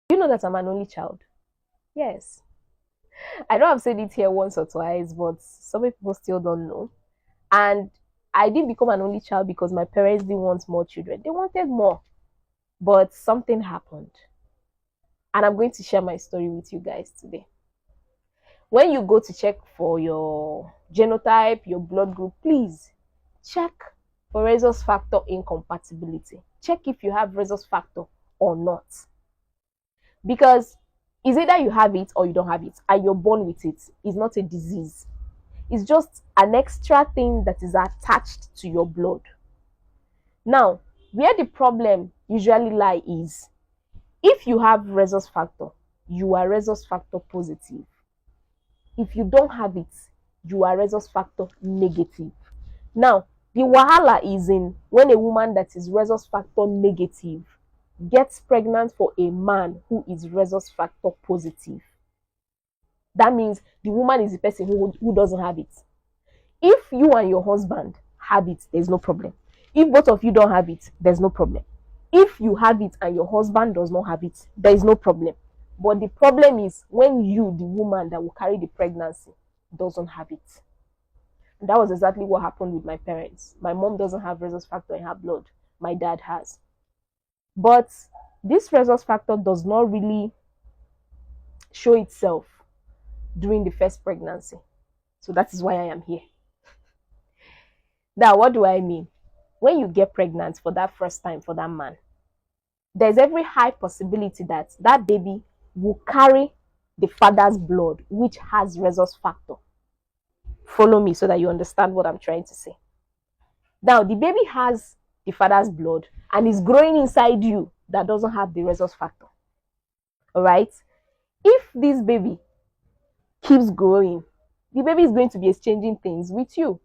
You know that I'm an only child? Yes. I know I've said it here once or twice, but some people still don't know. And I didn't become an only child because my parents didn't want more children. They wanted more. But something happened. And I'm going to share my story with you guys today. When you go to check for your genotype, your blood group, please check for rhesus factor incompatibility. Check if you have rhesus factor or not. Because it's either you have it or you don't have it, and you're born with it. It's not a disease. It's just an extra thing that is attached to your blood. Now, where the problem usually lies is if you have rhesus factor, you are rhesus factor positive. If you don't have it, you are rhesus factor negative. Now, the wahala is in when a woman that is rhesus factor negative gets pregnant for a man who is rhesus factor positive. That means the woman is the person who doesn't have it. If you and your husband have it, there's no problem. If both of you don't have it, there's no problem. If you have it and your husband does not have it, there is no problem. But the problem is when you, the woman that will carry the pregnancy, doesn't have it. And that was exactly what happened with my parents. My mom doesn't have rhesus factor in her blood. My dad has. But this rhesus factor does not really show itself during the first pregnancy. So that is why I am here. Now, what do I mean? When you get pregnant for that first time for that man, there's every high possibility that that baby will carry the father's blood, which has rhesus factor. Follow me so that you understand what I'm trying to say. Now, the baby has the father's blood and is growing inside you that doesn't have the rhesus factor. All right? If this baby keeps growing, the baby is going to be exchanging things with you.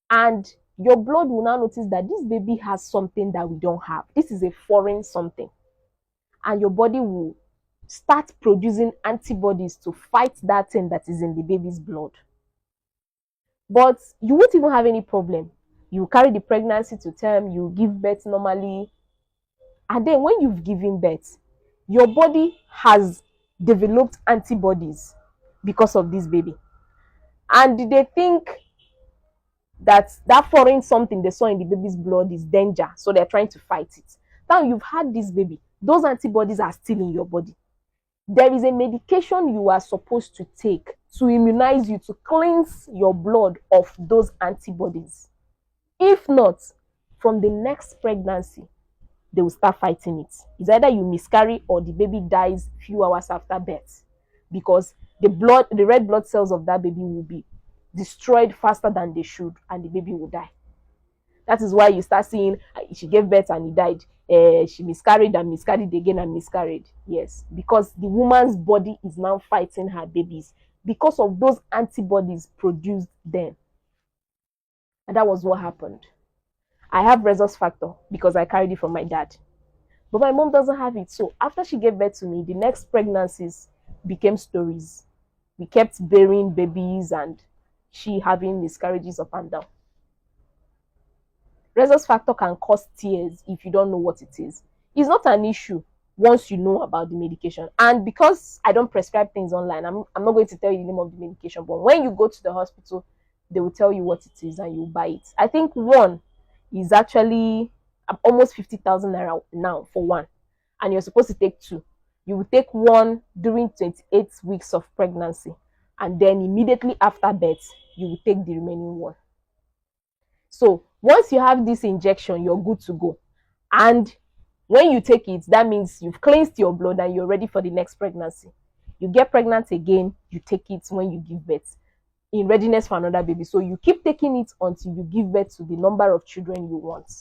And your blood will now notice that this baby has something that we don't have. This is a foreign something. And your body will start producing antibodies to fight that thing that is in the baby's blood. But you won't even have any problem. You carry the pregnancy to term, you give birth normally. And then when you've given birth, your body has developed antibodies because of this baby. And they think that foreign something they saw in the baby's blood is danger, so they're trying to fight it. Now you've had this baby, those antibodies are still in your body. There is a medication you are supposed to take to immunize you, to cleanse your blood of those antibodies. If not, from the next pregnancy, they will start fighting it. It's either you miscarry or the baby dies a few hours after birth, because the red blood cells of that baby will be destroyed faster than they should, and the baby will die. That is why you start seeing she gave birth and he died. She miscarried and miscarried again and miscarried. Yes, because the woman's body is now fighting her babies because of those antibodies produced then. And that was what happened. I have rhesus factor because I carried it from my dad. But my mom doesn't have it. So after she gave birth to me, the next pregnancies became stories. We kept bearing babies and she having miscarriages up and down. Rhesus factor can cause tears if you don't know what it is. It's not an issue once you know about the medication. And because I don't prescribe things online, I'm not going to tell you the name of the medication. But when you go to the hospital, they will tell you what it is and you buy it. I think one is actually almost 50,000 naira now for one. And you're supposed to take two. You will take one during 28 weeks of pregnancy. And then immediately after birth, you will take the remaining one. So once you have this injection, you're good to go. And when you take it, that means you've cleansed your blood and you're ready for the next pregnancy. You get pregnant again, you take it when you give birth in readiness for another baby. So you keep taking it until you give birth to the number of children you want.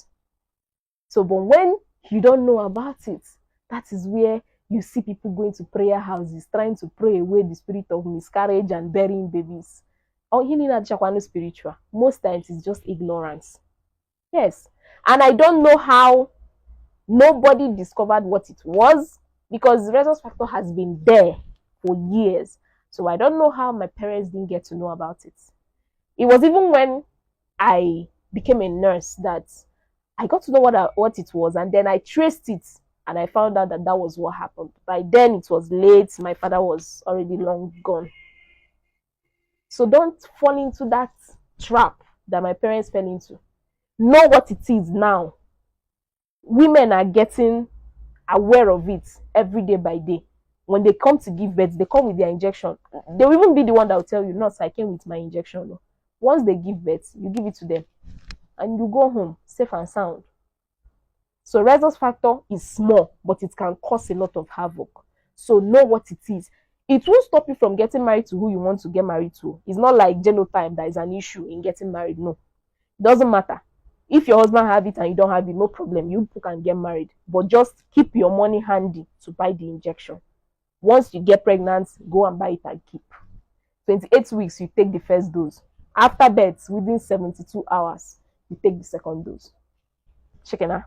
So, but when you don't know about it, that is where you see people going to prayer houses trying to pray away the spirit of miscarriage and burying babies. Or healing at Chakwano spiritual. Most times it's just ignorance. Yes. And I don't know how nobody discovered what it was, because rhesus factor has been there for years. So I don't know how my parents didn't get to know about it. It was even when I became a nurse that I got to know what it was, and then I traced it And I found out that that was what happened. By then, it was late. My father was already long gone. So don't fall into that trap that my parents fell into. Know what it is now. Women are getting aware of it every day by day. When they come to give birth, they come with their injection. They'll even be the one that will tell you, "Nurse, I came with my injection." No. Once they give birth, you give it to them and you go home safe and sound. So Rhesus factor is small, but it can cause a lot of havoc. So know what it is. It won't stop you from getting married to who you want to get married to. It's not like genotype that is an issue in getting married. No, it doesn't matter. If your husband have it and you don't have it, no problem. You can get married. But just keep your money handy to buy the injection. Once you get pregnant, go and buy it and keep. 28 weeks, you take the first dose. After birth, within 72 hours, you take the second dose. Chicken,